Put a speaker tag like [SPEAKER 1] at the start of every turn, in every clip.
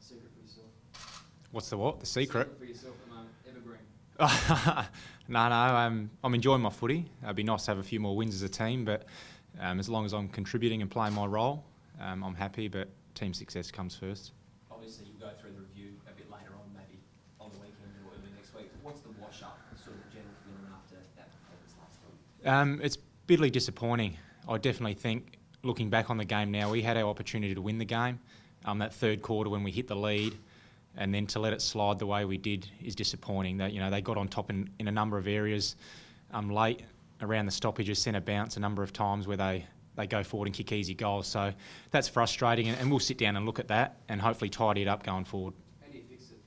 [SPEAKER 1] Secret for yourself.
[SPEAKER 2] What's the what? The secret?
[SPEAKER 1] Secret for yourself at the moment. Evergreen.
[SPEAKER 2] No, I'm enjoying my footy. It'd be nice to have a few more wins as a team, but as long as I'm contributing and playing my role, I'm happy, but team success comes first.
[SPEAKER 3] Obviously, you'll go through the review a bit later on, maybe on the weekend or early next week. What's the wash-up, sort of general feeling after that performance last week?
[SPEAKER 2] It's bitterly disappointing. I definitely think, looking back on the game now, we had our opportunity to win the game. That third quarter when we hit the lead, and then to let it slide the way we did is disappointing. That they got on top in a number of areas late around the stoppages, centre bounce a number of times where they go forward and kick easy goals. So that's frustrating, and we'll sit down and look at that and hopefully tidy it up going forward.
[SPEAKER 1] How do you fix it?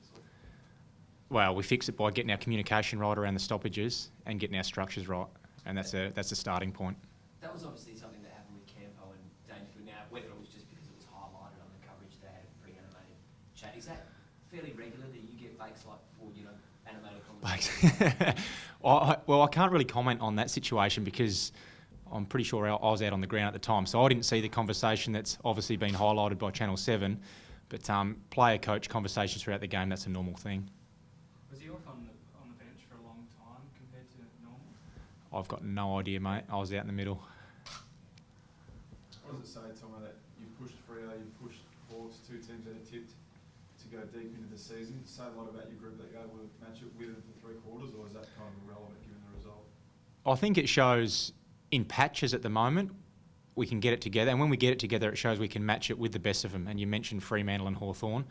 [SPEAKER 2] Well, we fix it by getting our communication right around the stoppages and getting our structures right, and that's a starting point.
[SPEAKER 3] That was obviously something that happened with Campo and Dangerfield. Now, whether it was just because it was highlighted on the coverage, they had a pretty animated chat. Is that fairly regular that you get fakes like, or animated conversations?
[SPEAKER 2] Well, I can't really comment on that situation because I'm pretty sure I was out on the ground at the time, so I didn't see the conversation that's obviously been highlighted by Channel 7. But player-coach conversations throughout the game, that's a normal thing.
[SPEAKER 4] Was he off on the bench for a long time compared to normal?
[SPEAKER 2] I've got no idea, mate. I was out in the middle.
[SPEAKER 5] What does it say, Tomo, that you pushed Freo, you pushed Hawks, two teams that are tipped to go deep into the season? Does it say a lot about your group that you're able to match it with for three quarters, or is that kind of irrelevant given the result?
[SPEAKER 2] I think it shows in patches at the moment we can get it together, and when we get it together it shows we can match it with the best of them. And you mentioned Fremantle and Hawthorn,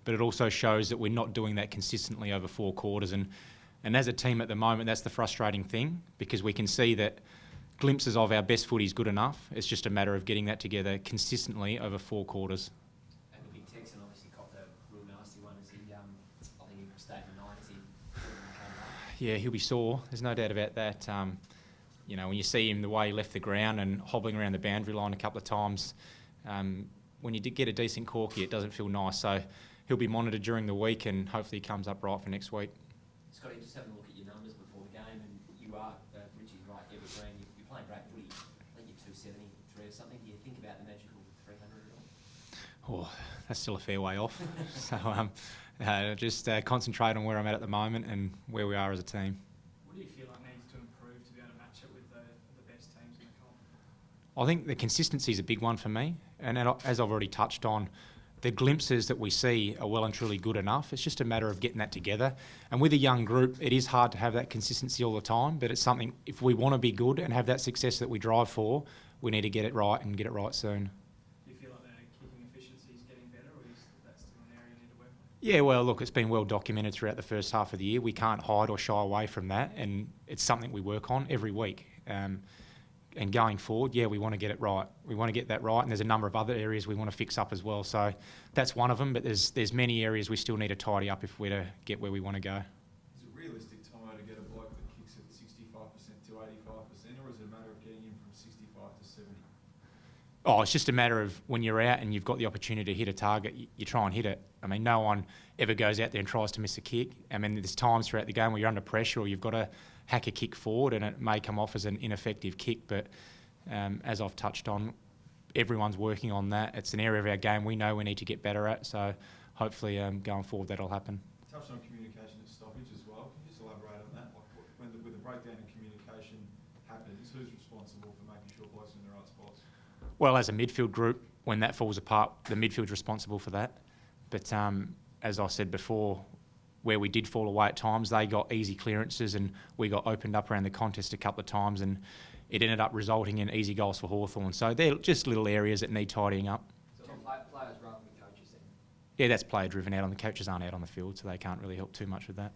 [SPEAKER 2] but it also shows that we're not doing that consistently over four quarters, and as a team at the moment that's the frustrating thing, because we can see that glimpses of our best footy is good enough. It's just a matter of getting that together consistently over four quarters.
[SPEAKER 3] And the big Texan obviously copped a real nasty one as he, I think he stayed the night as he came back.
[SPEAKER 2] Yeah, he'll be sore. There's no doubt about that. When you see him the way he left the ground and hobbling around the boundary line a couple of times, when you did get a decent corky, it doesn't feel nice. So he'll be monitored during the week, and hopefully he comes up right for next week.
[SPEAKER 3] Scotty, just having a look at your numbers before the game, and you are, Richie's right, evergreen. You're playing great footy. I think you're 273 or something. Do you think about the magical 300 at all?
[SPEAKER 2] Oh, that's still a fair way off. So just concentrate on where I'm at the moment and where we are as a team.
[SPEAKER 4] What do you feel like needs to improve to be able to match it with the best teams in the comp?
[SPEAKER 2] I think the consistency is a big one for me, and as I've already touched on, the glimpses that we see are well and truly good enough. It's just a matter of getting that together. And with a young group, it is hard to have that consistency all the time, but it's something, if we want to be good and have that success that we drive for, we need to get it right and get it right soon.
[SPEAKER 4] Do you feel like the kicking efficiency is getting better, or is that still an area you need to work on?
[SPEAKER 2] Yeah, well, look, it's been well documented throughout the first half of the year. We can't hide or shy away from that, and it's something we work on every week. And going forward, we want to get it right. We want to get that right, and there's a number of other areas we want to fix up as well. So that's one of them, but there's many areas we still need to tidy up if we're to get where we want to go.
[SPEAKER 5] Is it realistic, Tomo, to get a bloke that kicks at 65% to 85%, or is it a matter of getting him from 65 to 70?
[SPEAKER 2] Oh, it's just a matter of when you're out and you've got the opportunity to hit a target, you try and hit it. I mean, no one ever goes out there and tries to miss a kick. I mean, there's times throughout the game where you're under pressure or you've got to hack a kick forward and it may come off as an ineffective kick, but as I've touched on, everyone's working on that. It's an area of our game we know we need to get better at, so hopefully going forward that'll happen.
[SPEAKER 5] Touched on communication at stoppage as well. Can you just elaborate on that? Like when the breakdown in communication happens, who's responsible for making sure blokes are in the right spots?
[SPEAKER 2] Well, as a midfield group, when that falls apart, the midfield's responsible for that. But as I said before, where we did fall away at times, they got easy clearances and we got opened up around the contest a couple of times, and it ended up resulting in easy goals for Hawthorn. So they're just little areas that need tidying up.
[SPEAKER 1] So players rather than coaches then?
[SPEAKER 2] Yeah, that's player driven out on the coaches aren't out on the field, so they can't really help too much with that.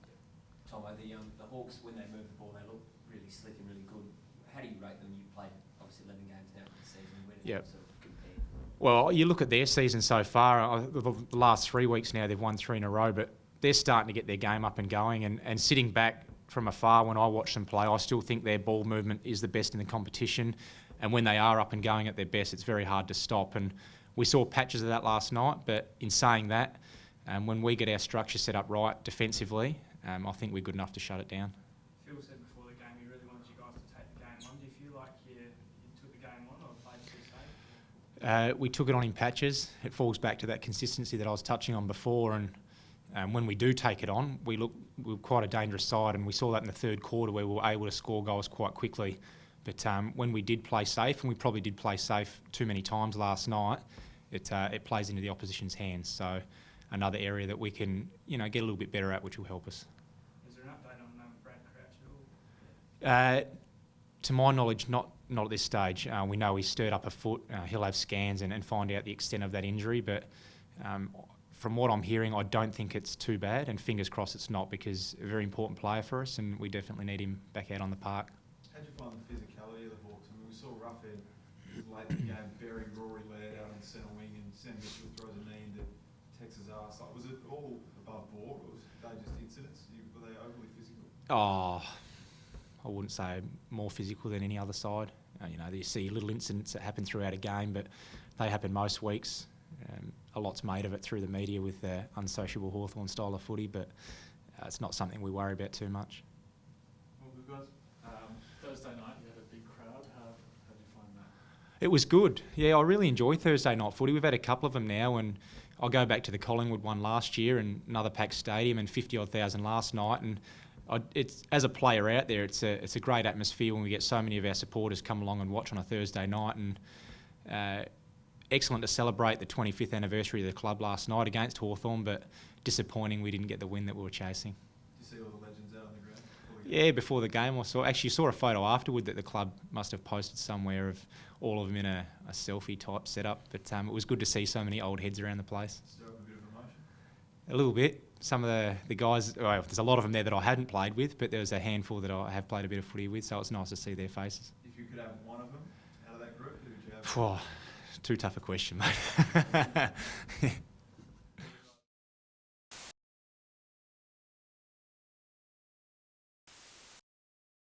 [SPEAKER 3] Tomo, the Hawks, when they move the ball, they look really slick and really good. How do you rate them? You've played obviously 11 games now for the season. Where do you sort of compare?
[SPEAKER 2] Well, you look at their season so far, the last 3 weeks now they've won 3 in a row, but they're starting to get their game up and going, and sitting back from afar when I watch them play, I still think their ball movement is the best in the competition, and when they are up and going at their best, it's very hard to stop. And we saw patches of that last night, but in saying that, when we get our structure set up right defensively, I think we're good enough to shut it down.
[SPEAKER 4] Phil said before the game he really wanted you guys to take the game on. Do you feel like you took the game on or played too
[SPEAKER 2] We took it on in patches. It falls back to that consistency that I was touching on before, and when we do take it on, we're quite a dangerous side, and we saw that in the third quarter where we were able to score goals quite quickly. But when we did play safe, and we probably did play safe too many times last night, it plays into the opposition's hands. So another area that we can get a little bit better at, which will help us.
[SPEAKER 4] Is there an update on Brad Crouch at all?
[SPEAKER 2] To my knowledge, not at this stage. We know he's stirred up a foot. He'll have scans and find out the extent of that injury. But from what I'm hearing, I don't think it's too bad. And fingers crossed it's not, because a very important player for us, and we definitely need him back out on the park.
[SPEAKER 5] How did you find the physicality of the Hawks? I mean, we saw Roughhead late in the game burying Rory Laird out on the centre wing, and Sam Mitchell throws a knee into Tex's arse. Like, was it all above board, or was they just incidents? Were they overly physical?
[SPEAKER 2] Oh, I wouldn't say more physical than any other side. You see little incidents that happen throughout a game, but they happen most weeks. A lot's made of it through the media with their unsociable Hawthorn style of footy, but it's not something we worry about too much.
[SPEAKER 6] Well, good guys. Thursday night, you had a big crowd. How did you find that?
[SPEAKER 2] It was good. Yeah, I really enjoy Thursday night footy. We've had a couple of them now, and I'll go back to the Collingwood one last year and another packed stadium and 50-odd thousand last night. And it's, as a player out there, it's a great atmosphere when we get so many of our supporters come along and watch on a Thursday night. And excellent to celebrate the 25th anniversary of the club last night against Hawthorn, but disappointing we didn't get the win that we were chasing.
[SPEAKER 5] Did you see all the legends out on the ground?
[SPEAKER 2] Yeah, before the game I saw a photo afterward that the club must have posted somewhere of all of them in a selfie type setup, but it was good to see so many old heads around the place.
[SPEAKER 5] Stir up a bit of emotion?
[SPEAKER 2] A little bit. Some of the guys, well, there's a lot of them there that I hadn't played with, but there was a handful that I have played a bit of footy with, so it's nice to see their faces.
[SPEAKER 5] If you could have one of them out of that group, who would you have?
[SPEAKER 2] Too tough a question, mate.